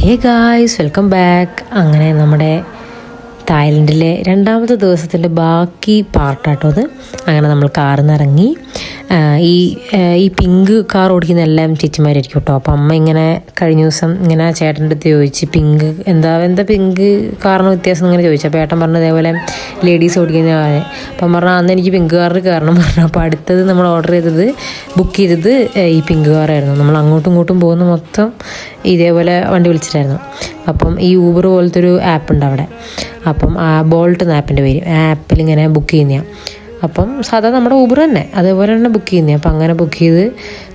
Hey guys, welcome back. അങ്ങനെ നമ്മുടെ തായ്ലൻഡിലെ രണ്ടാമത്തെ ദിവസത്തിൻ്റെ ബാക്കി പാർട്ടാട്ടോ അത്. അങ്ങനെ നമ്മൾ കാറിൽ നിന്ന് ഇറങ്ങി. ഈ പിങ്ക് കാർ ഓടിക്കുന്ന എല്ലാം ചേച്ചിമാരായിരിക്കും കേട്ടോ. അപ്പം അമ്മ ഇങ്ങനെ കഴിഞ്ഞ ദിവസം ഇങ്ങനെ ചേട്ടൻ്റെ അടുത്ത് ചോദിച്ച് എന്താ പിങ്ക് കാറിന് വ്യത്യാസം ഇങ്ങനെ ചോദിച്ചു. അപ്പോൾ ഏട്ടൻ പറഞ്ഞു ഇതേപോലെ ലേഡീസ് ഓടിക്കുന്ന കാറ്. അപ്പം പറഞ്ഞാൽ അന്ന് എനിക്ക് പിങ്ക് കാറിൽ കയറണം പറഞ്ഞു. അപ്പോൾ അടുത്തത് നമ്മൾ ബുക്ക് ചെയ്തത് ഈ പിങ്ക് കാറായിരുന്നു. നമ്മൾ അങ്ങോട്ടും ഇങ്ങോട്ടും പോകുന്ന മൊത്തം ഇതേപോലെ വണ്ടി വിളിച്ചിട്ടായിരുന്നു. അപ്പം ഈ ഊബർ പോലത്തെ ഒരു ആപ്പ് ഉണ്ട് അവിടെ. അപ്പം ആ ബോൾട്ട് എന്ന ആപ്പിൻ്റെ പേര്, ആ ആപ്പിൽ ഇങ്ങനെ ബുക്ക് ചെയ്യുന്നതാണ്. അപ്പം സാധാരണ നമ്മുടെ ഊബർ തന്നെ അതേപോലെ തന്നെ ബുക്ക് ചെയ്യുന്നത്. അപ്പം അങ്ങനെ ബുക്ക് ചെയ്ത്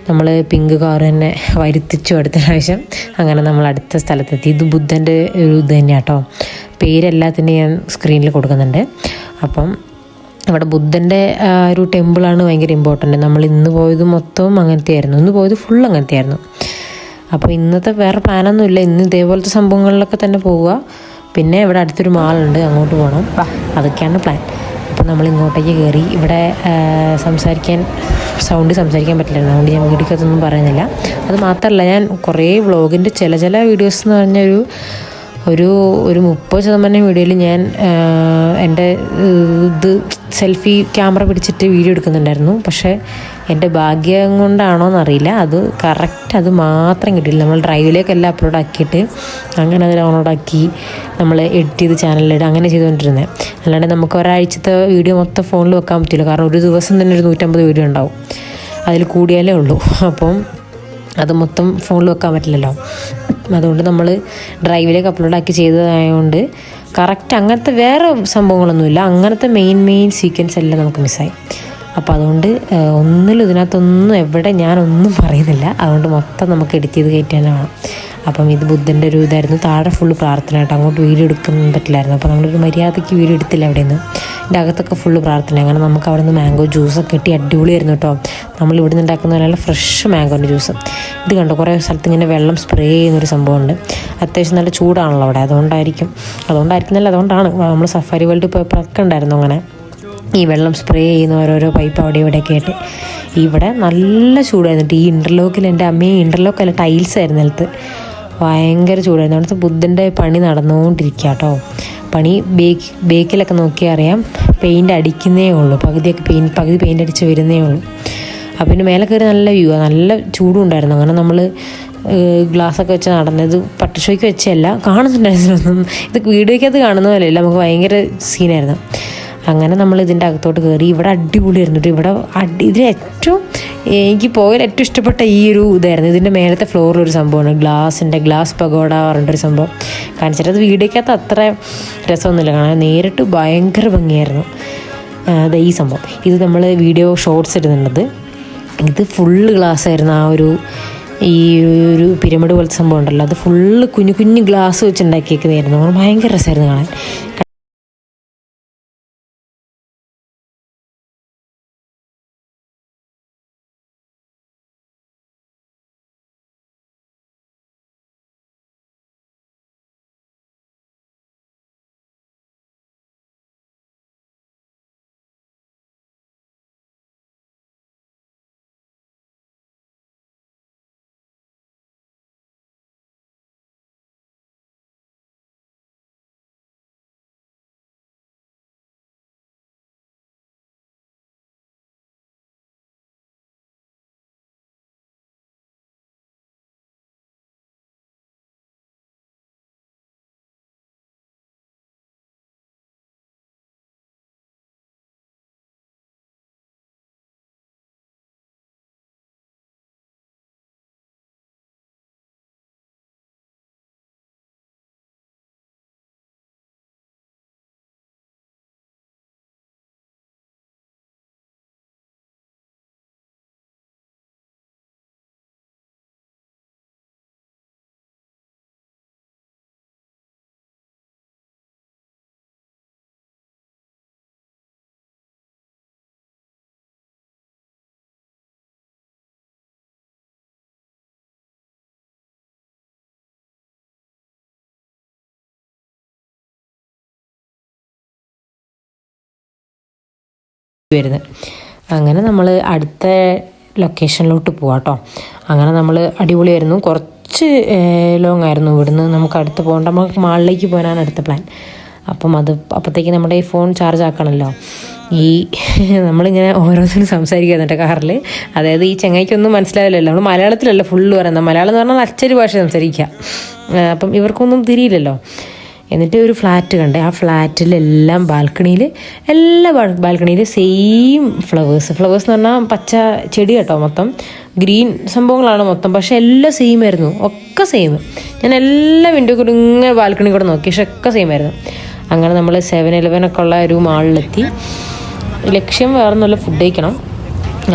നമ്മൾ പിങ്ക് കാർ തന്നെ വരുത്തിച്ചു അടുത്ത പ്രാവശ്യം. അങ്ങനെ നമ്മൾ അടുത്ത സ്ഥലത്തെത്തി. ഇത് ബുദ്ധൻ്റെ ഒരു ഇത് തന്നെയാണ് കേട്ടോ. പേരെല്ലാത്തിൻ്റെ ഞാൻ സ്ക്രീനിൽ കൊടുക്കുന്നുണ്ട്. അപ്പം അവിടെ ബുദ്ധൻ്റെ ഒരു ടെമ്പിളാണ് ഭയങ്കര ഇമ്പോർട്ടൻ്റ്. നമ്മൾ ഇന്ന് പോയത് മൊത്തവും അങ്ങനത്തെ ആയിരുന്നു. ഇന്ന് പോയത് ഫുൾ അങ്ങനത്തെ ആയിരുന്നു. അപ്പോൾ ഇന്നത്തെ വേറെ പ്ലാനൊന്നുമില്ല. ഇന്ന് ഇതേപോലത്തെ സംഭവങ്ങളിലൊക്കെ തന്നെ പോവുക. പിന്നെ ഇവിടെ അടുത്തൊരു മാളുണ്ട്, അങ്ങോട്ട് പോകണം. അതൊക്കെയാണ് പ്ലാൻ. അപ്പം നമ്മൾ ഇങ്ങോട്ടേക്ക് കയറി. ഇവിടെ സംസാരിക്കാൻ പറ്റില്ലായിരുന്നു. അതുകൊണ്ട് ഞാൻ വീഡിയോക്കകത്തൊന്നും പറയുന്നില്ല. അത് മാത്രമല്ല, ഞാൻ കുറേ വ്ളോഗിൻ്റെ ചില വീഡിയോസ് എന്ന് പറഞ്ഞൊരു 30% വീഡിയോയിൽ ഞാൻ എൻ്റെ സെൽഫി ക്യാമറ പിടിച്ചിട്ട് വീഡിയോ എടുക്കുന്നുണ്ടായിരുന്നു. പക്ഷേ എൻ്റെ ഭാഗ്യം കൊണ്ടാണോയെന്നറിയില്ല, അത് മാത്രം കിട്ടിയില്ല. നമ്മൾ ഡ്രൈവിലേക്കെല്ലാം അപ്ലോഡ് ആക്കിയിട്ട് അങ്ങനെ അത് ഡൗൺലോഡാക്കി നമ്മൾ എഡിറ്റ് ചെയ്ത് ചാനലിലിടുക, അങ്ങനെ ചെയ്തുകൊണ്ടിരുന്നത്. അല്ലാണ്ട് നമുക്ക് ഒരാഴ്ചത്തെ വീഡിയോ മൊത്തം ഫോണിൽ വെക്കാൻ പറ്റില്ല. കാരണം ഒരു ദിവസം തന്നെ ഒരു 150 വീഡിയോ ഉണ്ടാവും, അതിൽ കൂടിയാലേ ഉള്ളൂ. അപ്പം അത് മൊത്തം ഫോണിൽ വെക്കാൻ പറ്റില്ലല്ലോ. അതുകൊണ്ട് നമ്മൾ ഡ്രൈവിലേക്ക് അപ്ലോഡാക്കി ചെയ്തതായതുകൊണ്ട് കറക്റ്റ് അങ്ങനത്തെ വേറെ സംഭവങ്ങളൊന്നുമില്ല. അങ്ങനത്തെ മെയിൻ സീക്വൻസ് എല്ലാം നമുക്ക് മിസ്സായി. അപ്പോൾ അതുകൊണ്ട് ഇതിനകത്തൊന്നും ഞാനൊന്നും പറയുന്നില്ല. അതുകൊണ്ട് മൊത്തം നമുക്ക് എഡിറ്റ് ചെയ്ത് കയറ്റി തന്നെ വേണം. അപ്പം ഇത് ബുദ്ധൻ്റെ ഒരു ഇതായിരുന്നു. താഴെ ഫുള്ള് പ്രാർത്ഥന കേട്ടോ. അങ്ങോട്ട് വീഡിയോ എടുക്കാൻ പറ്റില്ലായിരുന്നു. അപ്പോൾ നമ്മളൊരു മര്യാദയ്ക്ക് വീഡിയോ എടുത്തില്ല അവിടെ നിന്ന്. ഇതിൻ്റെ അകത്തൊക്കെ ഫുള്ള് പ്രാർത്ഥന. അങ്ങനെ നമുക്ക് അവിടെ നിന്ന് മാംഗോ ജ്യൂസൊക്കെ കിട്ടി. അടിപൊളിയായിരുന്നു കേട്ടോ. നമ്മൾ ഇവിടെ നിന്ന് ഉണ്ടാക്കുന്ന നല്ല ഫ്രഷ് മാംഗോൻ്റെ ജ്യൂസ്. ഇത് കണ്ടോ, കുറേ സ്ഥലത്ത് ഇങ്ങനെ വെള്ളം സ്പ്രേ ചെയ്യുന്നൊരു സംഭവമുണ്ട്. അത്യാവശ്യം നല്ല ചൂടാണല്ലോ അവിടെ, അതുകൊണ്ടാണ് നമ്മൾ സഫാരി വേൾഡ് പോയപ്പോഴൊക്കെ ഉണ്ടായിരുന്നു അങ്ങനെ ഈ വെള്ളം സ്പ്രേ ചെയ്യുന്ന ഓരോരോ പൈപ്പ് അവിടെ ഇവിടെയൊക്കെ ആയിട്ട്. ഇവിടെ നല്ല ചൂടായിരുന്നു. ഈ ഇൻ്റർലോക്കിൽ എൻ്റെ അമ്മയും ഇൻ്റർലോക്കല്ല, ടൈൽസ് ആയിരുന്നു നിലത്ത്. ഭയങ്കര ചൂടായിരുന്നു. അവിടുത്തെ ബുദ്ധൻ്റെ പണി നടന്നുകൊണ്ടിരിക്കുക കേട്ടോ. പണി ബേക്കിലൊക്കെ നോക്കിയാൽ അറിയാം, പെയിൻ്റ് അടിക്കുന്നേ ഉള്ളൂ. പകുതി പെയിൻ്റ് അടിച്ച് വരുന്നേ ഉള്ളൂ. അപ്പം പിന്നെ മേലെ കയറി നല്ല വ്യൂ ആണ്, നല്ല ചൂടും ഉണ്ടായിരുന്നു. അങ്ങനെ നമ്മൾ ഗ്ലാസ്സൊക്കെ വെച്ച് നടന്നത് പട്ടുഷോയ്ക്ക് വെച്ചല്ല, കാണുന്നുണ്ടായിരുന്നു. ഇത് വീഡിയോയ്ക്കകത്ത് കാണുന്ന പോലെയല്ല, നമുക്ക് ഭയങ്കര സീനായിരുന്നു. അങ്ങനെ നമ്മൾ ഇതിൻ്റെ അകത്തോട്ട് കയറി. ഇവിടെ അടിപൊളിയായിരുന്നു. ഇതിൽ ഏറ്റവും എനിക്ക് പോയാൽ ഏറ്റവും ഇഷ്ടപ്പെട്ട ഈ ഒരു ഇതായിരുന്നു. ഇതിൻ്റെ മേലത്തെ ഫ്ലോറിലൊരു സംഭവമാണ് ഗ്ലാസ് പഗോഡ പറഞ്ഞിട്ടൊരു സംഭവം കാണിച്ചിട്ട്. അത് വീഡിയോക്കകത്ത് അത്ര രസമൊന്നുമില്ല കാണാൻ, നേരിട്ട് ഭയങ്കര ഭംഗിയായിരുന്നു ഈ സംഭവം. ഇത് നമ്മൾ വീഡിയോ ഷോർട്സ് ഇടുന്നുള്ളത്. ഇത് ഫുള്ള് ഗ്ലാസ് ആയിരുന്നു. ഈ ഒരു പിരമിഡ് പോലത്തെ സംഭവം ഉണ്ടല്ലോ, അത് ഫുള്ള് കുഞ്ഞു ഗ്ലാസ് വെച്ച് ഉണ്ടാക്കിയേക്കുന്നതായിരുന്നു. ഭയങ്കര രസമായിരുന്നു കാണാൻ. വരുന്നത്. അങ്ങനെ നമ്മൾ അടുത്ത ലൊക്കേഷനിലോട്ട് പോവാം കേട്ടോ. അങ്ങനെ നമ്മൾ അടിപൊളിയായിരുന്നു. കുറച്ച് കുറച്ച് ലോങ് ആയിരുന്നു ഇവിടുന്ന്. നമുക്ക് അടുത്ത് പോകേണ്ട, നമുക്ക് മാളിലേക്ക് പോകാനാണ് അടുത്ത പ്ലാൻ. അപ്പം അപ്പോഴത്തേക്ക് നമ്മുടെ ഈ ഫോൺ ചാർജ് ആക്കണമല്ലോ. ഈ നമ്മളിങ്ങനെ ഓരോന്നിനും സംസാരിക്കുന്നുണ്ട് കാറിൽ. അതായത് ഈ ചെങ്ങായിക്കൊന്നും മനസ്സിലാവില്ലല്ലോ, നമ്മൾ മലയാളത്തിലല്ല ഫുള്ള് പറയുന്നത്. മലയാളം എന്ന് പറഞ്ഞാൽ അച്ചടി ഭാഷ സംസാരിക്കുക. അപ്പം ഇവർക്കൊന്നും തിരിയില്ലല്ലോ. എന്നിട്ട് ഒരു ഫ്ലാറ്റ് കണ്ടേ. ആ ഫ്ലാറ്റിലെല്ലാം എല്ലാ ബാൽക്കണിയിൽ സെയിം ഫ്ലവേഴ്സ് എന്ന് പറഞ്ഞാൽ പച്ച ചെടി കേട്ടോ, മൊത്തം ഗ്രീൻ സംഭവങ്ങളാണ് മൊത്തം. പക്ഷേ എല്ലാം സെയിം ആയിരുന്നു, ഒക്കെ സെയിം. ഞാൻ എല്ലാ വിൻഡോ കൂടെ ഇങ്ങനെ ബാൽക്കണി കൂടെ നോക്കി, പക്ഷെ ഒക്കെ സെയിം ആയിരുന്നു. അങ്ങനെ നമ്മൾ 7-11 ഒക്കെ ഉള്ള ഒരു മാളിലെത്തി. ലക്ഷ്യം വേറൊന്നുമല്ല, ഫുഡ് കഴിക്കണം.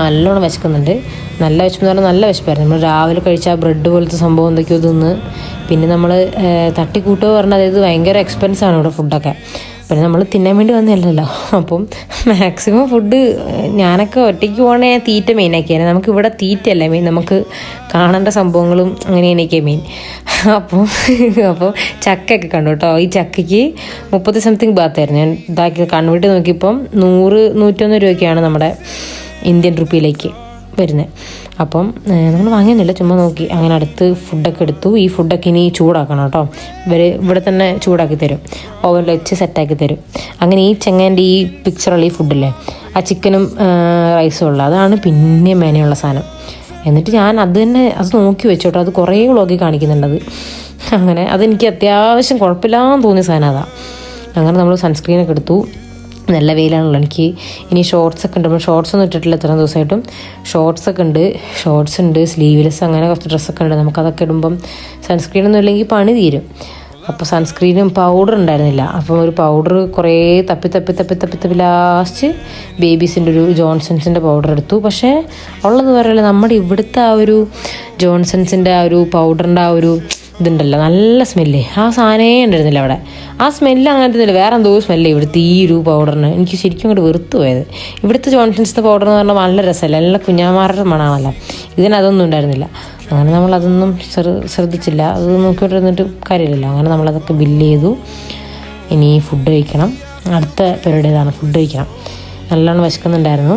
നല്ലോണം വിശക്കുന്നുണ്ട്. നല്ല വിശപ്പെന്ന് പറഞ്ഞാൽ നല്ല വിശപ്പായിരുന്നു. നമ്മൾ രാവിലെ കഴിച്ച ബ്രെഡ് പോലത്തെ സംഭവം എന്തൊക്കെയോ തിന്ന്. പിന്നെ നമ്മൾ തട്ടിക്കൂട്ടോ പറഞ്ഞാൽ, അതായത് ഭയങ്കര എക്സ്പെൻസാണ് ഇവിടെ ഫുഡൊക്കെ. പിന്നെ നമ്മൾ തിന്നാൻ വേണ്ടി വന്നതല്ലല്ലോ. അപ്പം മാക്സിമം ഫുഡ് ഞാനൊക്കെ ഒറ്റയ്ക്ക് പോകണേ തീറ്റ മെയിനാക്കിയാണ്. നമുക്ക് ഇവിടെ തീറ്റയല്ല മെയിൻ, നമുക്ക് കാണേണ്ട സംഭവങ്ങളും അങ്ങനെയൊക്കെ മെയിൻ. അപ്പോൾ ചക്കയൊക്കെ കണ്ടു കേട്ടോ. ഈ ചക്കയ്ക്ക് 30 സംതിങ് ബാത്തായിരുന്നു. ഞാൻ കണ്ണുവിട്ട് നോക്കിയപ്പം 100-101 രൂപയ്ക്കാണ് നമ്മുടെ ഇന്ത്യൻ റുപ്പിയിലേക്ക് വരുന്നത്. അപ്പം നമ്മൾ വാങ്ങിയൊന്നുമില്ല, ചുമ്മാ നോക്കി. അങ്ങനെ അടുത്ത് ഫുഡൊക്കെ എടുത്തു. ഈ ഫുഡൊക്കെ ഇനി ചൂടാക്കണം കേട്ടോ. ഇവിടെ തന്നെ ചൂടാക്കി തരും, ഓവനിൽ വെച്ച് സെറ്റാക്കി തരും. അങ്ങനെ ഈ ചെങ്ങേൻ്റെ ഈ പിക്ചറുള്ള ഈ ഫുഡില്ലേ, ആ ചിക്കനും റൈസും ഉള്ള, അതാണ് പിന്നെ മെനയുള്ള സാധനം. എന്നിട്ട് ഞാൻ അത് നോക്കി വെച്ചോട്ടോ. അത് കുറേ വ്ളോഗിൽ കാണിക്കുന്നുണ്ടത്. അങ്ങനെ അതെനിക്ക് അത്യാവശ്യം കുഴപ്പമില്ലാന്ന് തോന്നിയ സാധനം അതാണ്. അങ്ങനെ നമ്മൾ സൺസ്ക്രീനൊക്കെ എടുത്തു. നല്ല വെയിലാണല്ലോ. എനിക്ക് ഇനി ഷോർട്സൊക്കെ ഉണ്ട്. അപ്പോൾ ഷോർട്സൊന്നും ഇട്ടിട്ടില്ല ഇത്രയും ദിവസമായിട്ടും. ഷോർട്സൊക്കെ ഉണ്ട്, ഷോർട്സ് ഉണ്ട്, സ്ലീവ്ലെസ്, അങ്ങനെ കുറച്ച് ഡ്രസ്സൊക്കെ ഉണ്ട്. നമുക്കതൊക്കെ ഇടുമ്പം സൺസ്ക്രീനൊന്നും ഇല്ലെങ്കിൽ പണി തീരും. അപ്പോൾ സൺസ്ക്രീനും പൗഡർ ഉണ്ടായിരുന്നില്ല. അപ്പോൾ ഒരു പൗഡർ കുറേ തപ്പി ലാസ്റ്റ് ബേബീസിൻ്റെ ഒരു ജോൺസൺസിൻ്റെ പൗഡർ എടുത്തു. പക്ഷേ ഉള്ളത് പറയല്ല, നമ്മുടെ ഇവിടുത്തെ ആ ഒരു ജോൺസൺസിൻ്റെ ആ ഒരു പൗഡറിൻ്റെ ആ ഒരു ഇതുണ്ടല്ലോ, നല്ല സ്മെല്ല്. ആ സാധനമേ ഉണ്ടായിരുന്നില്ല അവിടെ. ആ സ്മെല്ല് അങ്ങനത്തെ ഇല്ല, വേറെ എന്തോ സ്മെല്ല് ഇവിടുത്തെ ഈ ഒരു പൗഡറിന്. എനിക്ക് ശരിക്കും അങ്ങോട്ട് വെറുത്തു പോയത്. ഇവിടുത്തെ ജോൺസൺസിൻ്റെ പൗഡർ എന്ന് പറഞ്ഞാൽ നല്ല രസമല്ല, നല്ല കുഞ്ഞാമാരുടെ മണമാണല്ലോ. ഇതിനതൊന്നും ഉണ്ടായിരുന്നില്ല. അങ്ങനെ നമ്മളതൊന്നും ശ്രദ്ധിച്ചില്ല. അത് നോക്കിക്കൊണ്ടിരുന്നിട്ട് കാര്യമില്ലല്ലോ. അങ്ങനെ നമ്മളതൊക്കെ ബില്ല് ചെയ്തു. ഇനി ഫുഡ് കഴിക്കണം. അടുത്ത പരിപാടി ഇതാണ്, ഫുഡ് കഴിക്കണം. നല്ലോണം വിശക്കുന്നുണ്ടായിരുന്നു.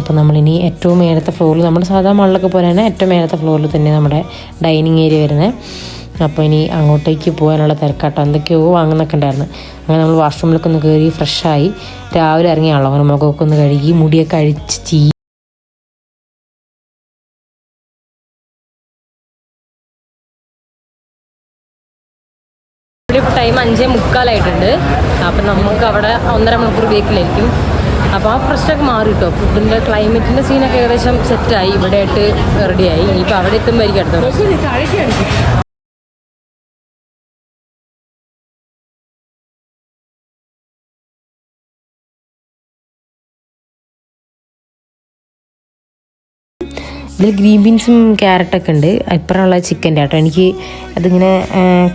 അപ്പോൾ നമ്മളിനി ഏറ്റവും മേലത്തെ ഫ്ലോറിൽ, നമ്മുടെ സാധാരണ മകളിലൊക്കെ പോലെ തന്നെ ഏറ്റവും മേലത്തെ ഫ്ലോറിൽ തന്നെ നമ്മുടെ ഡൈനിങ് ഏരിയ വരുന്നത്. അപ്പോൾ ഇനി അങ്ങോട്ടേക്ക് പോകാനുള്ള തിരക്കാട്ടോ. എന്തൊക്കെയോ വാങ്ങുന്നൊക്കെ ഉണ്ടായിരുന്നു. അങ്ങനെ നമ്മൾ വാഷ്റൂമിലൊക്കെ ഒന്ന് കയറി ഫ്രഷായി രാവിലെ ഇറങ്ങിയാണല്ലോ. അങ്ങനെ മുഖമൊക്കെ ഒന്ന് കഴുകി മുടിയൊക്കെ അഴിച്ച് ഇപ്പോൾ ടൈം 5:45. അപ്പം നമുക്ക് അവിടെ 1.5 മണിക്കൂർ ബേക്കിലായിരിക്കും. അപ്പോൾ ആ പ്രശ്നമൊക്കെ മാറി കേട്ടോ. ഫുഡിൻ്റെ ക്ലൈമറ്റിൻ്റെ സീനൊക്കെ ഏകദേശം സെറ്റായി, ഇവിടെ ആയിട്ട് റെഡിയായി. ഇനിയിപ്പോൾ അവിടെ എത്തുമ്പോഴായിരിക്കും അടുത്തത്. ഇതിൽ ഗ്രീൻ ബീൻസും ക്യാരറ്റൊക്കെ ഉണ്ട്. ഇപ്പുറമുള്ള ചിക്കൻ്റെ കേട്ടോ. എനിക്ക് അതിങ്ങനെ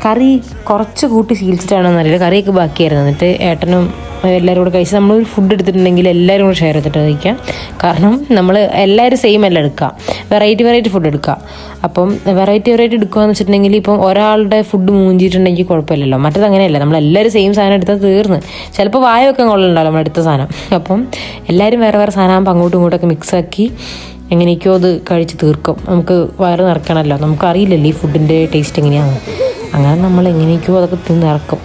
കറി കുറച്ച് കൂട്ടി ശീലിച്ചിട്ടാണോ എന്നറിയില്ല, കറിയൊക്കെ ബാക്കിയായിരുന്നു. എന്നിട്ട് ഏട്ടനും എല്ലാവരും കൂടെ കഴിച്ച് നമ്മളൊരു ഫുഡ് എടുത്തിട്ടുണ്ടെങ്കിൽ എല്ലാവരും കൂടെ ഷെയർ ചെയ്തിട്ട് കഴിക്കാം. കാരണം നമ്മൾ എല്ലാവരും സെയിം അല്ല എടുക്കുക, വെറൈറ്റി ഫുഡ് എടുക്കുക. അപ്പം വെറൈറ്റി എടുക്കുകയെന്ന് വെച്ചിട്ടുണ്ടെങ്കിൽ ഇപ്പം ഒരാളുടെ ഫുഡ് മൂഞ്ചിയിട്ടുണ്ടെങ്കിൽ കുഴപ്പമില്ലല്ലോ. മറ്റത് അങ്ങനെയല്ല, നമ്മളെല്ലാവരും സെയിം സാധനം എടുത്താൽ തീർന്ന്. ചിലപ്പോൾ വായ വെക്കാൻ കൊള്ളുന്നുണ്ടാവും നമ്മളെടുത്ത സാധനം. അപ്പം എല്ലാവരും വേറെ സാധനം ആകുമ്പോൾ അങ്ങോട്ടും ഇങ്ങോട്ടൊക്കെ മിക്സാക്കി എങ്ങനെയൊക്കെയോ അത് കഴിച്ച് തീർക്കും. നമുക്ക് വയറ് നിറക്കണമല്ലോ, നമുക്കറിയില്ലല്ലോ ഈ ഫുഡിൻ്റെ ടേസ്റ്റ് എങ്ങനെയാണ്. അങ്ങനെ നമ്മൾ എങ്ങനെയൊക്കെയോ അതൊക്കെ തിന്നിറക്കും.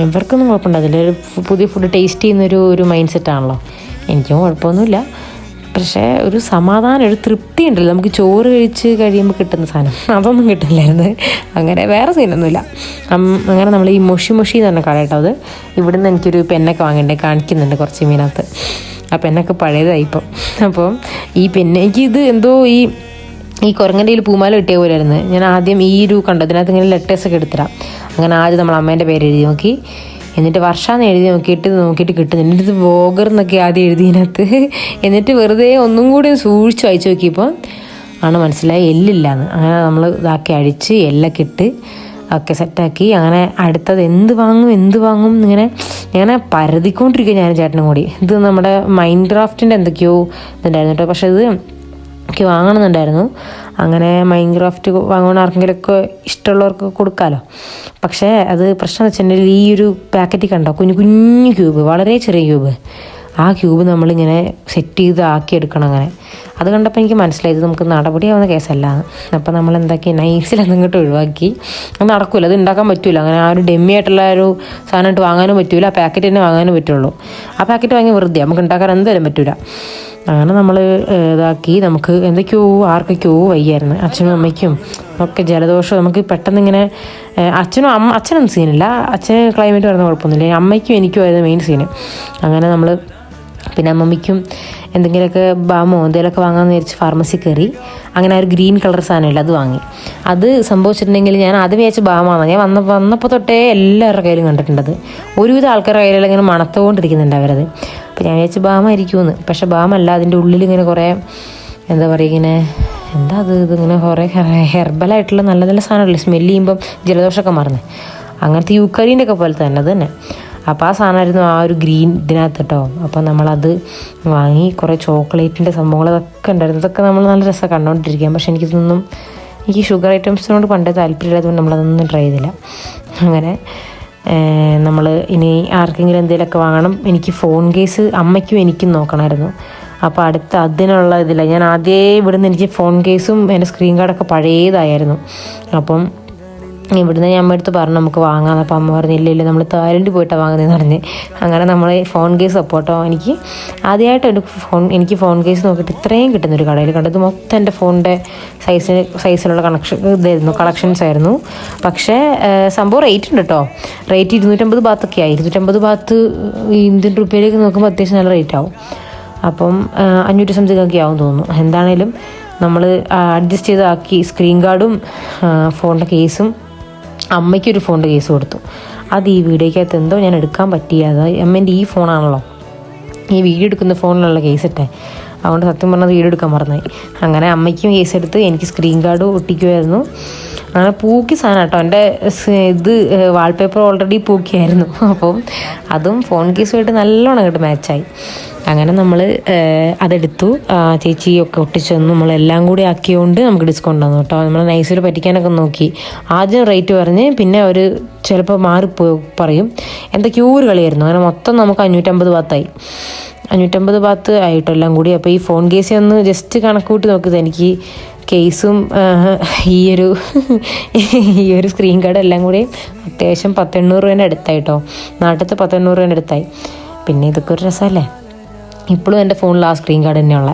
ഇവർക്കൊന്നും കുഴപ്പമുണ്ടാവില്ല. പുതിയ ഫുഡ് ടേസ്റ്റ് ചെയ്യുന്നൊരു മൈൻഡ് സെറ്റാണല്ലോ. എനിക്കും കുഴപ്പമൊന്നുമില്ല. പക്ഷേ ഒരു സമാധാനം, ഒരു തൃപ്തി ഉണ്ടല്ലോ നമുക്ക് ചോറ് കഴിച്ച് കഴിയുമ്പോൾ കിട്ടുന്ന സാധനം, അതൊന്നും കിട്ടില്ലായിരുന്നു. അങ്ങനെ വേറെ സീനൊന്നുമില്ല. അങ്ങനെ നമ്മൾ ഈ മൊഷി എന്ന് പറഞ്ഞ കട കേട്ടോ. അത് ഇവിടുന്ന് എനിക്കൊരു പെന്നൊക്കെ വാങ്ങേണ്ടത് കാണിക്കുന്നുണ്ട് കുറച്ച് മീനകത്ത്. ആ പെന്നൊക്കെ പഴയതായി ഇപ്പം. അപ്പം ഈ പെന്ന് എനിക്കിത് എന്തോ ഈ കുരങ്ങൻ്റെ കയ്യിൽ പൂമാല കിട്ടിയ പോലെ ആയിരുന്നു. ഞാൻ ആദ്യം ഈ ഒരു കണ്ടതിനകത്ത് ഇങ്ങനെ ലെറ്റേഴ്സൊക്കെ എടുത്തിടാം. അങ്ങനെ ആദ്യം നമ്മൾ അമ്മേൻ്റെ പേര് എഴുതി നോക്കി, എന്നിട്ട് വർഷാന്ന് എഴുതി നോക്കിയിട്ട് കിട്ടുന്നുണ്ട്. ഇത് വ്ളോഗർ എന്നൊക്കെ ആദ്യം എഴുതിയതിനകത്ത്. എന്നിട്ട് വെറുതെ ഒന്നും കൂടി സൂക്ഷിച്ച് വായിച്ച് നോക്കിയപ്പോൾ ആണ് മനസ്സിലായി എല്ലില്ലാന്ന്. അങ്ങനെ നമ്മൾ ഇതാക്കി അഴിച്ച് എല്ലൊക്കെ ഇട്ട് ഒക്കെ സെറ്റാക്കി. അങ്ങനെ അടുത്തത് എന്ത് വാങ്ങും ഇങ്ങനെ പരതിക്കൊണ്ടിരിക്കുക ഞാൻ ചേട്ടനും കൂടി. ഇത് നമ്മുടെ മൈൻഡ് ക്രാഫ്റ്റിൻ്റെ എന്തൊക്കെയോ ഇതുണ്ടായിരുന്നു കേട്ടോ. പക്ഷേ ഇത് എനിക്ക് വാങ്ങണമെന്നുണ്ടായിരുന്നു. അങ്ങനെ മൈൻഡ് ക്രാഫ്റ്റ് വാങ്ങുന്ന ആർക്കെങ്കിലുമൊക്കെ ഇഷ്ടമുള്ളവർക്ക് കൊടുക്കാമല്ലോ. പക്ഷേ അത് പ്രശ്നം എന്ന് വെച്ചിട്ടുണ്ടെങ്കിൽ ഈ ഒരു പാക്കറ്റിൽ കണ്ടോ കുഞ്ഞു ക്യൂബ്, വളരെ ചെറിയ ക്യൂബ്, ആ ക്യൂബ് നമ്മളിങ്ങനെ സെറ്റ് ചെയ്ത് ആക്കിയെടുക്കണം. അങ്ങനെ അത് കണ്ടപ്പോൾ എനിക്ക് മനസ്സിലായത് നമുക്ക് നടപടിയാവുന്ന കേസല്ല. അപ്പോൾ നമ്മൾ എന്താക്കി നൈസിൽ അതിങ്ങോട്ട് ഒഴിവാക്കി. അത് നടക്കില്ല, അത് ഉണ്ടാക്കാൻ പറ്റില്ല. അങ്ങനെ ആ ഒരു ഡെമ്മി ആയിട്ടുള്ള ഒരു സാധനം ഇട്ട് വാങ്ങാനും പറ്റില്ല, ആ പാക്കറ്റ് തന്നെ വാങ്ങാനും പറ്റുള്ളൂ. ആ പാക്കറ്റ് വാങ്ങി വെറുതെ നമുക്ക് ഉണ്ടാക്കാൻ എന്തായാലും പറ്റില്ല. അങ്ങനെ നമ്മൾ ഇതാക്കി. നമുക്ക് ആർക്കൊക്കെയോ വയ്യായിരുന്നു, അച്ഛനും അമ്മയ്ക്കും ഒക്കെ ജലദോഷം. നമുക്ക് പെട്ടെന്ന് ഇങ്ങനെ അച്ഛനൊന്നും സീനില്ല, അച്ഛന് ക്ലൈമറ്റ് വരുന്ന കുഴപ്പമൊന്നുമില്ല. അമ്മയ്ക്കും എനിക്കും ആയിരുന്നു മെയിൻ സീന്. അങ്ങനെ നമ്മൾ പിന്നെ അമ്മമ്മയ്ക്കും എന്തെങ്കിലുമൊക്കെ ബാമോ എന്തെങ്കിലുമൊക്കെ വാങ്ങാമെന്ന് വിചാരിച്ച് ഫാർമസി കയറി. അങ്ങനെ ഒരു ഗ്രീൻ കളർ സാധനമില്ല, അത് വാങ്ങി. അത് സംഭവിച്ചിട്ടുണ്ടെങ്കിൽ ഞാൻ ആദ്യം വിചാരിച്ച ബാമാണ്. ഞാൻ വന്നപ്പോൾ തൊട്ടേ എല്ലാവരുടെ കയ്യിലും കണ്ടിട്ടുണ്ടത്. ഒരുവിധം ആൾക്കാരുടെ കയ്യിലെല്ലാം ഇങ്ങനെ മണത്തുകൊണ്ടിരിക്കുന്നുണ്ട് അവരത്. അപ്പോൾ ഞാൻ വിചാരിച്ച് ബാമായിരിക്കുമെന്ന്. പക്ഷേ ബാമല്ല, അതിൻ്റെ ഉള്ളിൽ ഇങ്ങനെ കുറേ എന്താ പറയുക, ഇങ്ങനെ എന്താ ഇതിങ്ങനെ കുറേ ഹെർബലായിട്ടുള്ള നല്ല നല്ല സാധനമല്ലേ, സ്മെല്ല് ചെയ്യുമ്പം ജലദോഷമൊക്കെ മാറുന്നത്. അങ്ങനത്തെ യൂക്കരീൻ്റെ ഒക്കെ പോലെ തന്നെ അത് തന്നെ. അപ്പോൾ ആ സാധനമായിരുന്നു ആ ഒരു ഗ്രീൻ ഇതിനകത്ത് കേട്ടോ. അപ്പോൾ നമ്മളത് വാങ്ങി. കുറേ ചോക്ലേറ്റിൻ്റെ സംഭവങ്ങളൊക്കെ ഉണ്ടായിരുന്നു. ഇതൊക്കെ നമ്മൾ നല്ല രസം കണ്ടുകൊണ്ടിരിക്കാം. പക്ഷേ എനിക്ക് ഷുഗർ ഐറ്റംസിനോട് പണ്ടേ താല്പര്യമില്ലാത്തതുകൊണ്ട് നമ്മളതൊന്നും ട്രൈ ചെയ്തില്ല. അങ്ങനെ നമ്മൾ ഇനി ആർക്കെങ്കിലും എന്തെങ്കിലുമൊക്കെ വാങ്ങണം. എനിക്ക് ഫോൺ കേസ് അമ്മയ്ക്കും എനിക്കും നോക്കണമായിരുന്നു. അപ്പോൾ അതിനുള്ള ഇതില്ല. ഞാൻ ആദ്യമേ ഇവിടുന്ന് എനിക്ക് ഫോൺ കേസും എൻ്റെ സ്ക്രീൻ കാർഡൊക്കെ പഴയതായിരുന്നു. അപ്പം ഇവിടുന്ന് ഞാൻ അമ്മ അടുത്ത് പറഞ്ഞു നമുക്ക് വാങ്ങാം. അപ്പോൾ അമ്മ പറഞ്ഞു ഇല്ല നമ്മൾ തായ്ലൻഡിൽ പോയിട്ടാണ് വാങ്ങുന്നതെന്ന് പറഞ്ഞ്. അങ്ങനെ നമ്മൾ ഫോൺ കേസ് സപ്പോർട്ടോ എനിക്ക് ആദ്യമായിട്ട് എനിക്ക് ഫോൺ കേസ് നോക്കിയിട്ട് ഇത്രയും കിട്ടുന്നൊരു കടയിൽ കണ്ടത്. മൊത്തം എൻ്റെ ഫോണിൻ്റെ സൈസിലുള്ള കളക്ഷൻസ് ആയിരുന്നു. പക്ഷേ സംഭവം റേറ്റ് ഉണ്ട് കേട്ടോ. റേറ്റ് 250 ബാത്തൊക്കെ ആയി. 250 ബാത്ത് ഇന്ത്യൻ റുപ്പിയിലേക്ക് നോക്കുമ്പോൾ അത്യാവശ്യം നല്ല റേറ്റ് ആവും. അപ്പം 500 സംതിങ് ഒക്കെ ആവും തോന്നുന്നു. എന്താണേലും നമ്മൾ അഡ്ജസ്റ്റ് ചെയ്താക്കി. സ്ക്രീൻ ഗാർഡും ഫോണിൻ്റെ കേസും അമ്മയ്ക്കൊരു ഫോണിൻ്റെ കേസ് കൊടുത്തു. അത് ഈ വീഡിയോയ്ക്കകത്ത് എന്തോ ഞാൻ എടുക്കാൻ പറ്റിയത്. അമ്മേൻ്റെ ഈ ഫോണാണല്ലോ, ഈ വീഡിയോ എടുക്കുന്ന ഫോണിലുള്ള കേസ് ഇട്ടേ. അതുകൊണ്ട് സത്യം പറഞ്ഞത് വീഡിയോ എടുക്കാൻ മറന്നായി. അങ്ങനെ അമ്മയ്ക്കും കേസ് എടുത്ത് എനിക്ക് സ്ക്രീൻ ഗാർഡ് ഒട്ടിക്കുമായിരുന്നു. അങ്ങനെ പൂക്കി സാധനം കേട്ടോ. എൻ്റെ വാൾപേപ്പർ ഓൾറെഡി പൂക്കിയായിരുന്നു. അപ്പം അതും ഫോൺ കേസുമായിട്ട് നല്ലോണം അങ്ങോട്ട് മാച്ചായി. അങ്ങനെ നമ്മൾ അതെടുത്തു. ചേച്ചിയൊക്കെ ഒട്ടിച്ചൊന്നു നമ്മളെല്ലാം കൂടി ആക്കിയതുകൊണ്ട് നമുക്ക് ഡിസ്കൗണ്ട് തന്നു കേട്ടോ. നമ്മൾ നൈസിൽ പറ്റിക്കാനൊക്കെ നോക്കി. ആദ്യം റേറ്റ് പറഞ്ഞ് പിന്നെ അവർ ചിലപ്പോൾ പറയും. എന്തൊക്കെയോ ഒരു കളിയായിരുന്നു. അങ്ങനെ മൊത്തം നമുക്ക് 550 ബാത്തായി. 550 ബാത്ത് ആയിട്ടോ എല്ലാം കൂടി. അപ്പോൾ ഈ ഫോൺ കേസ് ഒന്ന് ജസ്റ്റ് കണക്ക് കൂട്ടി നോക്കിയത് എനിക്ക് കേസും ഈ ഒരു സ്ക്രീൻ ഗാർഡ് എല്ലാം കൂടി അത്യാവശ്യം 100-800 രൂപേൻ്റെ അടുത്തായിട്ടോ. നാട്ടിലത്തെ 100-800 രൂപേൻ്റെ അടുത്തായി. പിന്നെ ഇതൊക്കെ ഒരു രസമല്ലേ. ഇപ്പോഴും എൻ്റെ ഫോണിൽ ആ സ്ക്രീൻ ഗാർഡ് തന്നെയുള്ള.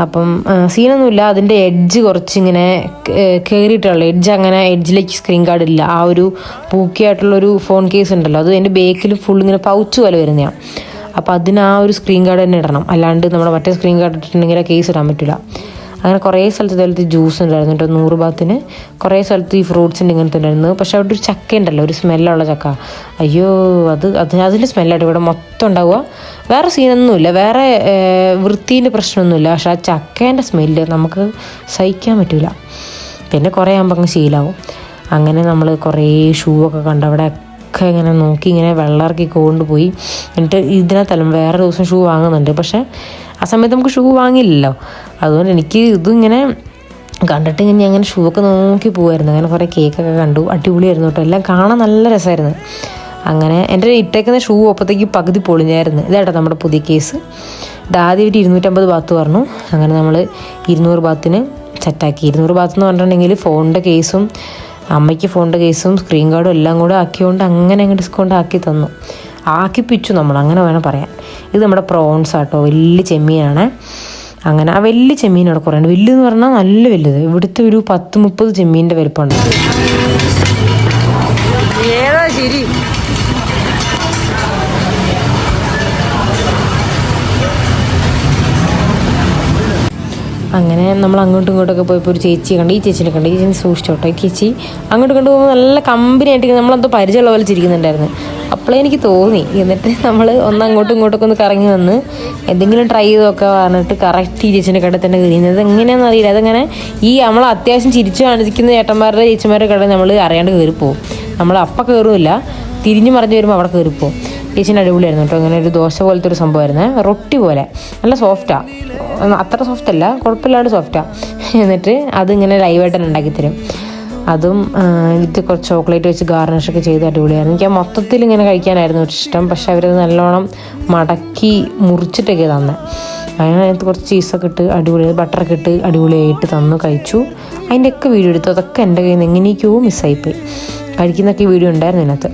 അപ്പം സീനൊന്നുമില്ല. അതിൻ്റെ എഡ്ജ് കുറച്ചിങ്ങനെ കയറിയിട്ടുള്ള അങ്ങനെ എഡ്ജിലേക്ക് സ്ക്രീൻ ഗാർഡ് ഇല്ല. ആ ഒരു പൂക്കിയായിട്ടുള്ളൊരു ഫോൺ കേസ് ഉണ്ടല്ലോ, അത് എൻ്റെ ബേക്കിൽ ഫുൾ ഇങ്ങനെ പൗച്ച് പോലെ വരുന്നതാണ്. അപ്പോൾ അതിന് ആ ഒരു സ്ക്രീൻ ഗാർഡ് തന്നെ ഇടണം. അല്ലാണ്ട് നമ്മുടെ മറ്റേ സ്ക്രീൻ ഗാർഡ് ഇട്ടിട്ടുണ്ടെങ്കിൽ ആ കേസ് ഇടാൻ പറ്റില്ല. അങ്ങനെ കുറേ സ്ഥലത്ത് ഇതേപോലത്തെ ജ്യൂസ് ഉണ്ടായിരുന്നു കേട്ടോ 100 ബാത്തിന്. കുറേ സ്ഥലത്ത് ഈ ഫ്രൂട്ട്സിൻ്റെ ഇങ്ങനത്തെ ഉണ്ടായിരുന്നു. പക്ഷേ അവിടെ ഒരു ചക്ക ഉണ്ടല്ലോ, ഒരു സ്മെല്ലുള്ള ചക്ക. അയ്യോ അതിൻ്റെ സ്മെല്ലായിട്ട് ഇവിടെ മൊത്തം ഉണ്ടാവുക. വേറെ സീനൊന്നുമില്ല, വേറെ വൃത്തീൻ്റെ പ്രശ്നമൊന്നുമില്ല. പക്ഷെ ആ ചക്കേൻ്റെ സ്മെല്ല് നമുക്ക് സഹിക്കാൻ പറ്റില്ല. പിന്നെ കുറേ ആകുമ്പോൾ അങ്ങ് ശീലമാവും. അങ്ങനെ നമ്മൾ കുറേ ഷൂ ഒക്കെ കണ്ട് അവിടെ ഒക്കെ ഇങ്ങനെ നോക്കി ഇങ്ങനെ വെള്ളമിറക്കി കൊണ്ടുപോയി. എന്നിട്ട് ഇതിനകത്തല്ല വേറെ ദിവസം ഷൂ വാങ്ങുന്നുണ്ട്. പക്ഷേ ആ സമയത്ത് നമുക്ക് ഷൂ വാങ്ങിയില്ലല്ലോ. അതുകൊണ്ട് എനിക്ക് ഇതിങ്ങനെ കണ്ടിട്ട് ഇങ്ങനെ അങ്ങനെ ഷൂ ഒക്കെ നോക്കി പോകുമായിരുന്നു. അങ്ങനെ കുറേ കേക്കൊക്കെ കണ്ടു. അടിപൊളിയായിരുന്നു കേട്ടോ. എല്ലാം കാണാൻ നല്ല രസമായിരുന്നു. അങ്ങനെ എൻ്റെ ഇട്ടേക്കുന്ന ഷൂ അപ്പോഴത്തേക്ക് പകുതി പൊളിഞ്ഞായിരുന്നു. ഇതാട്ടോ നമ്മുടെ പുതിയ കേസ്. ഇതാദ്യം 250 ബാത്ത് പറഞ്ഞു. അങ്ങനെ നമ്മൾ 200 ബാത്തിന് സെറ്റാക്കി. 200 ബാത്ത് എന്ന് പറഞ്ഞിട്ടുണ്ടെങ്കിൽ ഫോണിൻ്റെ കേസും അമ്മയ്ക്ക് ഫോണിൻ്റെ കേസും സ്ക്രീൻ ഗാർഡും എല്ലാം കൂടെ ആക്കിയതുകൊണ്ട് അങ്ങനെ അങ്ങ് ഡിസ്കൗണ്ട് ആക്കി തന്നു. ആക്കിപ്പിച്ചു നമ്മൾ, അങ്ങനെ വേണം പറയാൻ. ഇത് നമ്മുടെ പ്രോൺസ് ആട്ടോ, വലിയ ചെമ്മീനാണ്. അങ്ങനെ ആ വലിയ ചെമ്മീനോട് കുറേ ഉണ്ട്. വലുതെന്ന് പറഞ്ഞാൽ നല്ല വലുത്. ഇവിടുത്തെ ഒരു 10-30 ചെമ്മീൻ്റെ വലിപ്പമുണ്ട്. ഏതാ ശരി. അങ്ങനെ നമ്മൾ അങ്ങോട്ടും ഇങ്ങോട്ടൊക്കെ പോയപ്പോൾ ഒരു ചേച്ചിയെ കണ്ട്. ഈ ചേച്ചിനെ കണ്ട്. ഈ ചേച്ചി സൂക്ഷിച്ചോട്ടോ. ഈ ചേച്ചി അങ്ങോട്ട് പോകുമ്പോൾ നല്ല കമ്പനി ആയിട്ട് നമ്മളെന്തോ പരിചയമുള്ള പോലെ ചിരിക്കുന്നുണ്ടായിരുന്നു. അപ്പോഴേ എനിക്ക് തോന്നി. എന്നിട്ട് നമ്മൾ അങ്ങോട്ടും ഇങ്ങോട്ടൊക്കെ ഒന്ന് കറങ്ങി വന്ന് എന്തെങ്കിലും ട്രൈ ചെയ്തൊക്കെ പറഞ്ഞിട്ട് കറക്റ്റ് ഈ ചേച്ചിൻ്റെ കടയിൽ തന്നെ കയറിയത്. എങ്ങനെയാണെന്ന് അറിയില്ല. അതങ്ങനെ നമ്മൾ അത്യാവശ്യം ചിരിച്ചു കാണിക്കുന്ന ചേട്ടന്മാരുടെ ചേച്ചിമാരുടെ കടയിൽ നമ്മൾ അറിയാണ്ട് കയറിപ്പോവും. നമ്മൾ അപ്പം കയറുമില്ല, തിരിഞ്ഞു മറിഞ്ഞ് വരുമ്പോൾ അവിടെ കയറിപ്പോവും. ചേച്ചീൻ്റെ അടിപൊളിയായിരുന്നു കേട്ടോ. അങ്ങനെ ഒരു ദോശ പോലത്തെ ഒരു സംഭവമായിരുന്നു. റൊട്ടി പോലെ നല്ല സോഫ്റ്റാണ്. അത്ര സോഫ്റ്റ് അല്ല, കുഴപ്പമില്ലാണ്ട് സോഫ്റ്റാണ്. എന്നിട്ട് അതിങ്ങനെ ലൈവായിട്ട് തന്നെ ഉണ്ടാക്കി തരും. അതും ഇത് കുറച്ച് ചോക്ലേറ്റ് വെച്ച് ഗാർണിഷൊക്കെ ചെയ്ത് അടിപൊളിയായിരുന്നു. എനിക്ക് മൊത്തത്തിൽ ഇങ്ങനെ കഴിക്കാനായിരുന്നു ഇഷ്ടം, പക്ഷെ അവരത് നല്ലോണം മടക്കി മുറിച്ചിട്ടൊക്കെ തന്നെ. അങ്ങനെ അതിനകത്ത് കുറച്ച് ചീസൊക്കെ ഇട്ട് അടിപൊളി, ബട്ടറൊക്കെ ഇട്ട് അടിപൊളിയായിട്ട് തന്നു കഴിച്ചു. അതിൻ്റെയൊക്കെ വീഡിയോ എടുത്തു. അതൊക്കെ എൻ്റെ കയ്യിൽ നിന്ന് എങ്ങനെയൊക്കെയോ മിസ്സായിപ്പോയി. കഴിക്കുന്നൊക്കെ വീഡിയോ ഉണ്ടായിരുന്നു ഇതിനകത്ത്.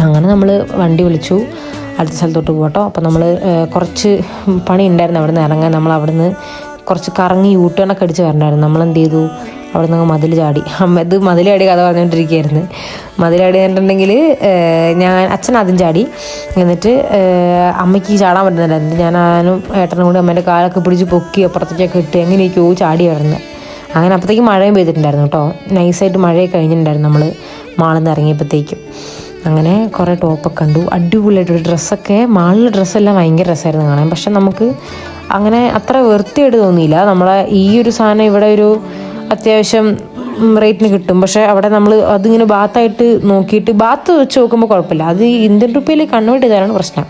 അങ്ങനെ നമ്മൾ വണ്ടി വിളിച്ചു അടുത്ത സ്ഥലത്തോട്ട് പോകട്ടോ. അപ്പോൾ നമ്മൾ കുറച്ച് പണി ഉണ്ടായിരുന്നു അവിടെ നിന്ന് ഇറങ്ങാൻ. നമ്മൾ അവിടെ നിന്ന് കുറച്ച് കറങ്ങി യൂട്ടേണൊക്കെ അടിച്ച് വരണ്ടായിരുന്നു. നമ്മളെന്ത് ചെയ്തു, അവിടെ നിന്ന് മതിൽ ചാടി. ഇത് മതിൽ ചാടി കഥ പറഞ്ഞുകൊണ്ടിരിക്കുകയായിരുന്നു. മതിൽ ചാടി കണ്ടിട്ടുണ്ടെങ്കിൽ അച്ഛൻ ആദ്യം ചാടി. എന്നിട്ട് അമ്മയ്ക്ക് ചാടാൻ പറ്റുന്നില്ലായിരുന്നു. ഞാനും ഏട്ടനും കൂടി അമ്മേൻ്റെ കാലൊക്കെ പിടിച്ച് പൊക്കി അപ്പുറത്തേക്കൊക്കെ ഇട്ട് എങ്ങനെയൊക്കെയോ ചാടി വരുന്നത്. അങ്ങനെ അപ്പോഴത്തേക്ക് മഴയും പെയ്തിട്ടുണ്ടായിരുന്നു കേട്ടോ. നൈസായിട്ട് മഴയൊക്കെ കഴിഞ്ഞിട്ടുണ്ടായിരുന്നു നമ്മൾ മാളിൽ നിന്ന് ഇറങ്ങിയപ്പോഴത്തേക്കും. അങ്ങനെ കുറേ ടോപ്പൊക്കെ കണ്ടു. അടിപൊളിയായിട്ടൊരു ഡ്രസ്സൊക്കെ, മാളിലെ ഡ്രസ്സെല്ലാം ഭയങ്കര രസമായിരുന്നു കാണാൻ. പക്ഷെ നമുക്ക് അങ്ങനെ അത്ര വൃത്തിയായിട്ട് തോന്നിയില്ല. നമ്മളെ ഈ ഒരു സാധനം ഇവിടെ ഒരു അത്യാവശ്യം റേറ്റിന് കിട്ടും. പക്ഷേ അവിടെ നമ്മൾ അതിങ്ങനെ ബാത്തായിട്ട് നോക്കിയിട്ട് ബാത്ത് വെച്ച് നോക്കുമ്പോൾ കുഴപ്പമില്ല. അത് ഇന്ത്യൻ റുപ്പിയിൽ കൺവേർട്ട് ചെയ്താലാണ് പ്രശ്നം.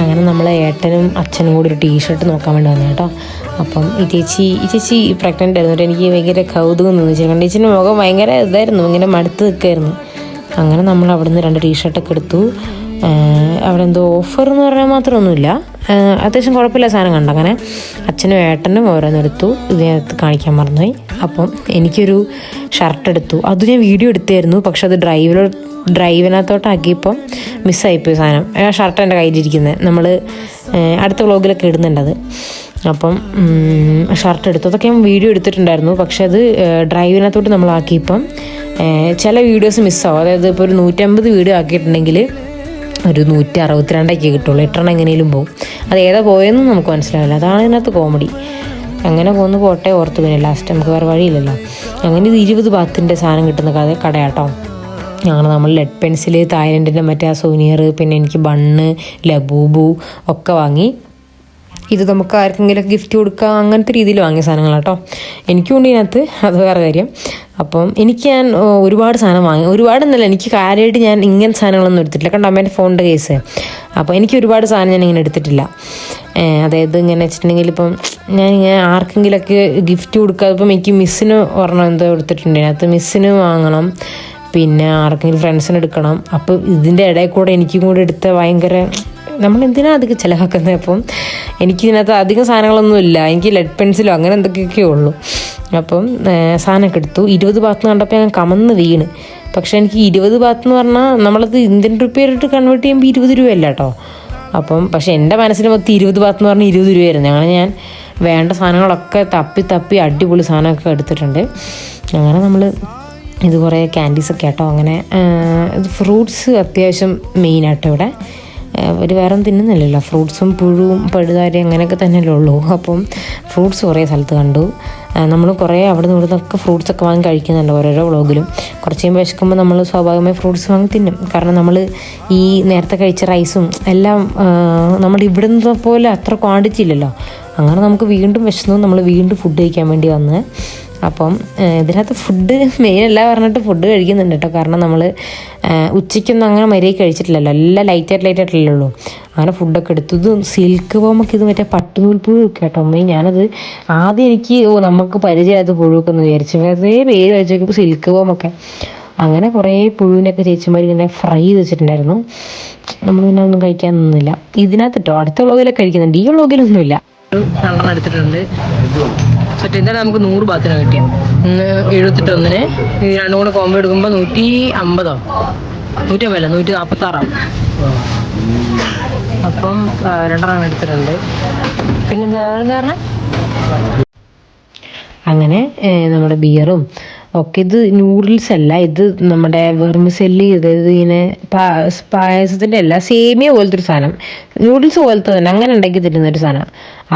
അങ്ങനെ നമ്മളെ ഏട്ടനും അച്ഛനും കൂടി ഒരു ടീഷർട്ട് നോക്കാൻ വേണ്ടി വന്നു കേട്ടോ. അപ്പം ഈ ചേച്ചി പ്രഗ്നൻ്റ് ആയിരുന്നു. എനിക്ക് ഭയങ്കര കൗതുകം തോന്നി. ചേച്ചിൻ്റെ മുഖം ഭയങ്കര ഇതായിരുന്നു, ഇങ്ങനെ മടുത്ത് നിൽക്കുമായിരുന്നു. അങ്ങനെ നമ്മൾ അവിടെ നിന്ന് 2 ടീഷർട്ടൊക്കെ എടുത്തു. അവിടെ എന്തോ ഓഫർ എന്ന് പറഞ്ഞാൽ മാത്രമൊന്നുമില്ല, അത്യാവശ്യം കുഴപ്പമില്ല സാധനം കണ്ടു. അങ്ങനെ അച്ഛനും ഏട്ടനും ഓരോന്നെടുത്തു. ഇതിനകത്ത് കാണിക്കാൻ മറന്നുപോയി. അപ്പം എനിക്കൊരു ഷർട്ട് എടുത്തു. അത് ഞാൻ വീഡിയോ എടുത്തായിരുന്നു, പക്ഷെ അത് ഡ്രൈവിനകത്തോട്ടാക്കിയപ്പം മിസ്സായിപ്പോയി സാധനം. ആ ഷർട്ട് എൻ്റെ കയ്യിലിരിക്കുന്നത്, നമ്മൾ അടുത്ത വ്ളോഗിലൊക്കെ ഇടുന്നുണ്ടത്. അപ്പം ഷർട്ട് എടുത്തു. അതൊക്കെ ഞാൻ വീഡിയോ എടുത്തിട്ടുണ്ടായിരുന്നു, പക്ഷെ അത് ഡ്രൈവിനകത്തോട്ട് നമ്മളാക്കിയപ്പം ചില വീഡിയോസ് മിസ്സാവും. അതായത് ഇപ്പോൾ ഒരു 150 വീഡിയോ ആക്കിയിട്ടുണ്ടെങ്കിൽ ഒരു 162 കിട്ടുള്ളൂ. 8 എങ്ങനെയും പോകും. അത് ഏതാ പോയെന്നും നമുക്ക് മനസ്സിലാവില്ല. അതാണ് ഇതിനകത്ത് കോമഡി. അങ്ങനെ പോട്ടെ ഓർത്ത്. പിന്നെ ലാസ്റ്റ് നമുക്ക് വേറെ വഴിയില്ലല്ലോ. അങ്ങനെ ഇത് 20 ബാത്തിൻ്റെ സാധനം കിട്ടുന്ന കടയാട്ടോ. ഞങ്ങൾ നമ്മൾ ലെഡ് പെൻസിൽ, തായ്ലൻഡിൻ്റെ മറ്റേ ആ സോനിയർ, പിന്നെ എനിക്ക് ബണ്ണ്, ലബൂബു ഒക്കെ വാങ്ങി. ഇത് നമുക്ക് ആർക്കെങ്കിലും ഗിഫ്റ്റ് കൊടുക്കാം, അങ്ങനത്തെ രീതിയിൽ വാങ്ങിയ സാധനങ്ങളാട്ടോ. എനിക്കുണ്ട് ഇതിനകത്ത്, അത് വേറെ കാര്യം. അപ്പം ഞാൻ ഒരുപാട് സാധനം വാങ്ങി. ഒരുപാടെന്നല്ല, എനിക്ക് കാര്യമായിട്ട് ഞാൻ ഇങ്ങനത്തെ സാധനങ്ങളൊന്നും എടുത്തിട്ടില്ല. കണ്ടോ അമ്മേൻ്റെ ഫോണിൻ്റെ കേസ്. അപ്പോൾ എനിക്ക് ഒരുപാട് സാധനം ഞാൻ ഇങ്ങനെ എടുത്തിട്ടില്ല. അതായത് ഇങ്ങനെ വെച്ചിട്ടുണ്ടെങ്കിൽ ഇപ്പം ഞാനിങ്ങനെ ആർക്കെങ്കിലുമൊക്കെ ഗിഫ്റ്റ് കൊടുക്കുക. ഇപ്പം എനിക്ക് മിസ്സിന് ഒരെണ്ണം എന്തോ എടുത്തിട്ടുണ്ട്. അതിനകത്ത് മിസ്സിന് വാങ്ങണം, പിന്നെ ആർക്കെങ്കിലും ഫ്രണ്ട്സിന് എടുക്കണം. അപ്പോൾ ഇതിൻ്റെ ഇടയിൽ കൂടെ എനിക്കും കൂടെ എടുത്ത ഭയങ്കര, നമ്മളെന്തിനാണ് അധികം ചിലവാക്കുന്നത്. അപ്പം എനിക്കിതിനകത്ത് അധികം സാധനങ്ങളൊന്നുമില്ല. എനിക്ക് ലെഡ് പെൻസിലോ അങ്ങനെ എന്തൊക്കെയൊക്കെ ഉള്ളൂ. അപ്പം സാധനമൊക്കെ എടുത്തു. 20 ബാത്ത് കണ്ടപ്പോൾ ഞാൻ കമന്ന് വീണ്. പക്ഷേ എനിക്ക് 20 ബാത്ത് എന്ന് പറഞ്ഞാൽ നമ്മളത് ഇന്ത്യൻ റുപ്പിയായിട്ട് കൺവേർട്ട് ചെയ്യുമ്പോൾ 20 രൂപയല്ല കേട്ടോ. അപ്പം പക്ഷേ എൻ്റെ മനസ്സിൽ മൊത്തം 20 ബാത്ത് എന്ന് പറഞ്ഞാൽ 20 രൂപയായിരുന്നു. അങ്ങനെ ഞാൻ വേണ്ട സാധനങ്ങളൊക്കെ തപ്പി അടിപൊളി സാധനമൊക്കെ എടുത്തിട്ടുണ്ട്. അങ്ങനെ നമ്മൾ ഇത് കുറേ ക്യാൻഡീസൊക്കെ ആട്ടോ. അങ്ങനെ ഇത് ഫ്രൂട്ട്സ് അത്യാവശ്യം മെയിനാട്ടോ ഇവിടെ. ഒരു വേറെ തിന്നുന്നില്ലല്ലോ. ഫ്രൂട്ട്സും പുഴുവും പഴുതാരി അങ്ങനെയൊക്കെ തന്നെയല്ലേ ഉള്ളൂ. അപ്പം ഫ്രൂട്ട്സ് കുറേ സ്ഥലത്ത് കണ്ടു. നമ്മൾ കുറേ അവിടെ നിന്ന് ഇവിടുന്നൊക്കെ ഫ്രൂട്ട്സൊക്കെ വാങ്ങി കഴിക്കുന്നുണ്ട് ഓരോരോ വ്ളോഗിലും. കുറച്ച് കഴിയുമ്പോൾ വിശക്കുമ്പോൾ നമ്മൾ സ്വാഭാവികമായി ഫ്രൂട്ട്സ് വാങ്ങി തിന്നും. കാരണം നമ്മൾ ഈ നേരത്തെ കഴിച്ച റൈസും എല്ലാം നമ്മൾ ഇവിടുന്ന് പോലെ അത്ര ക്വാണ്ടിറ്റി ഇല്ലല്ലോ. അങ്ങനെ നമുക്ക് വീണ്ടും വിശന്നു, നമ്മൾ വീണ്ടും ഫുഡ് കഴിക്കാൻ വേണ്ടി വന്ന്. അപ്പം ഇതിനകത്ത് ഫുഡ് മെയിനല്ല പറഞ്ഞിട്ട് ഫുഡ് കഴിക്കുന്നുണ്ട് കേട്ടോ. കാരണം നമ്മൾ ഉച്ചയ്ക്കൊന്നും അങ്ങനെ മര്യാദ കഴിച്ചിട്ടില്ലല്ലോ. എല്ലാം ലൈറ്റായിട്ടല്ലേ ഉള്ളൂ. അങ്ങനെ ഫുഡൊക്കെ എടുത്തു. ഇത് സിൽക്ക് വോമൊക്കെ, ഇത് മറ്റേ പട്ടുനൂൽപ്പുഴു കേട്ടോ അമ്മേ. ഞാനത് ആദ്യം എനിക്ക് നമുക്ക് പരിചയമായത് പുഴുവൊക്കെ എന്ന് വിചാരിച്ചു. അതേ പേര് കഴിച്ചപ്പോൾ സിൽക്ക് വോമൊക്കെ. അങ്ങനെ കുറേ പുഴുവിനൊക്കെ ചേച്ചിമാർ ഇങ്ങനെ ഫ്രൈ ചെയ്ത് വെച്ചിട്ടുണ്ടായിരുന്നു. നമ്മൾ പിന്നെ ഒന്നും കഴിക്കാൻ നിന്നില്ല. ഇതിനകത്ത് കേട്ടോ അടുത്ത വ്ളോഗിലൊക്കെ കഴിക്കുന്നുണ്ട്, ഈ വ്ളോഗിലൊന്നുമില്ല. 2 എടുത്തിട്ടുണ്ട്. പക്ഷേ എന്തായാലും നമുക്ക് 100 ബാത്തിന് കിട്ടിയ 71 ഇത് രണ്ടും കൂടെ കോമ്പോ എടുക്കുമ്പോൾ 150 146. അപ്പം 2 എടുത്തിട്ടുണ്ട്. പിന്നെ എന്താ പറഞ്ഞാൽ അങ്ങനെ നമ്മുടെ ബിയറും ഒക്കെ. ഇത് നൂഡിൽസ് അല്ല, ഇത് നമ്മുടെ വെർമിസെല്ലി, അതായത് ഇങ്ങനെ പായസത്തിൻ്റെ അല്ല, സേമിയ പോലത്തെ ഒരു സാധനം, നൂഡിൽസ് പോലത്തെ തന്നെ, അങ്ങനെ ഉണ്ടാക്കി തരുന്നൊരു സാധനം.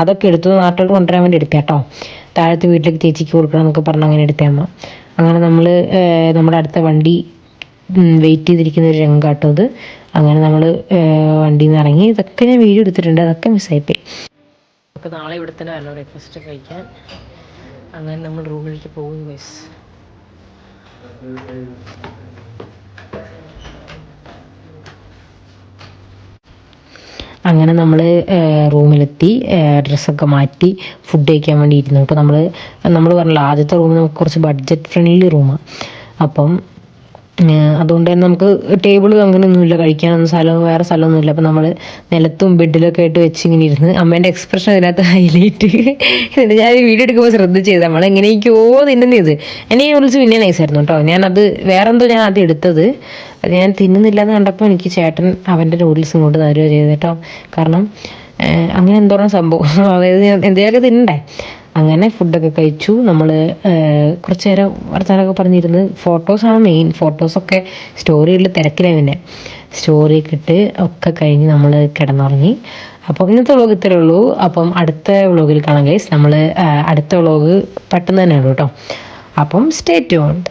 അതൊക്കെ എടുത്ത് നാട്ടിൽ കൊണ്ടുവരാൻ വേണ്ടി എടുക്കാം കേട്ടോ. താഴത്തെ വീട്ടിലേക്ക് ചേച്ചിക്ക് കൊടുക്കണം എന്നൊക്കെ പറഞ്ഞ് അങ്ങനെ എടുത്തേ അമ്മ. അങ്ങനെ നമ്മൾ നമ്മുടെ അടുത്ത വണ്ടി വെയിറ്റ് ചെയ്തിരിക്കുന്ന ഒരു രംഗാട്ടോ അത്. അങ്ങനെ നമ്മൾ വണ്ടിയിൽ നിന്ന് ഇറങ്ങി. ഇതൊക്കെ ഞാൻ വീഡിയോ എടുത്തിട്ടുണ്ട്, അതൊക്കെ മിസ്സായിപ്പോയി. അപ്പോൾ നാളെ ഇവിടെ തന്നെ വരണം ബ്രേക്ക്ഫാസ്റ്റ് കഴിക്കാൻ. അങ്ങനെ നമ്മൾ റൂമിലേക്ക് പോകുന്നു ഗൈസ്. അങ്ങനെ നമ്മൾ റൂമിലെത്തി, ഡ്രസ്സൊക്കെ മാറ്റി ഫുഡ് കഴിക്കാൻ വേണ്ടി ഇരുന്നു. ഇപ്പോൾ നമ്മൾ പറഞ്ഞല്ലോ ആദ്യത്തെ റൂം നമുക്ക് കുറച്ച് ബഡ്ജറ്റ് ഫ്രണ്ട്ലി റൂമാണ്. അപ്പം അതുകൊണ്ട് തന്നെ നമുക്ക് ടേബിൾ അങ്ങനെയൊന്നുമില്ല, കഴിക്കാനൊന്നും വേറെ സ്ഥലമൊന്നുമില്ല. അപ്പം നമ്മൾ നിലത്തും ബെഡിലൊക്കെ ആയിട്ട് വെച്ച് ഇങ്ങനെ ഇരുന്ന് അമ്മേൻ്റെ എക്സ്പ്രഷൻ അതിനകത്ത് ഹൈലൈറ്റ്. എന്നിട്ട് ഞാൻ വീഡിയോ എടുക്കുമ്പോൾ ശ്രദ്ധിച്ചത് നമ്മളെങ്ങനെയൊക്കെയോ തിന്നുന്നത്. എന്നെ വിളിച്ച് പിന്നെ നൈസായിരുന്നു കേട്ടോ. ഞാനത് വേറെന്തോ ഞാൻ ആദ്യം എടുത്തത്, അത് ഞാൻ തിന്നുന്നില്ല എന്ന് കണ്ടപ്പോൾ എനിക്ക് ചേട്ടൻ അവൻ്റെ നൂഡിൽസും കൊണ്ട് തരുകയോ ചെയ്തു കേട്ടോ. കാരണം അങ്ങനെ എന്തോരം സംഭവം, അതായത് ഞാൻ എന്തെങ്കിലുമൊക്കെ തിന്നണ്ടേ. അങ്ങനെ ഫുഡൊക്കെ കഴിച്ചു. നമ്മൾ കുറച്ച് നേരം വർത്താനമൊക്കെ പറഞ്ഞിരുന്ന് ഫോട്ടോസാണ് മെയിൻ. ഫോട്ടോസൊക്കെ സ്റ്റോറിയിൽ തിരക്കിലായി. പിന്നെ സ്റ്റോറിയൊക്കെ ഇട്ട് ഒക്കെ കഴിഞ്ഞ് നമ്മൾ കിടന്നുറങ്ങി. അപ്പോൾ ഇന്നത്തെ വ്ളോഗ് ഇത്രയേ ഉള്ളൂ. അപ്പം അടുത്ത വ്ളോഗിൽ കാണാം ഗൈസ്. നമ്മൾ അടുത്ത വ്ളോഗ് പെട്ടെന്ന് തന്നെ ഉള്ളൂ കേട്ടോ. അപ്പം സ്റ്റേ ട്യൂൺഡ്.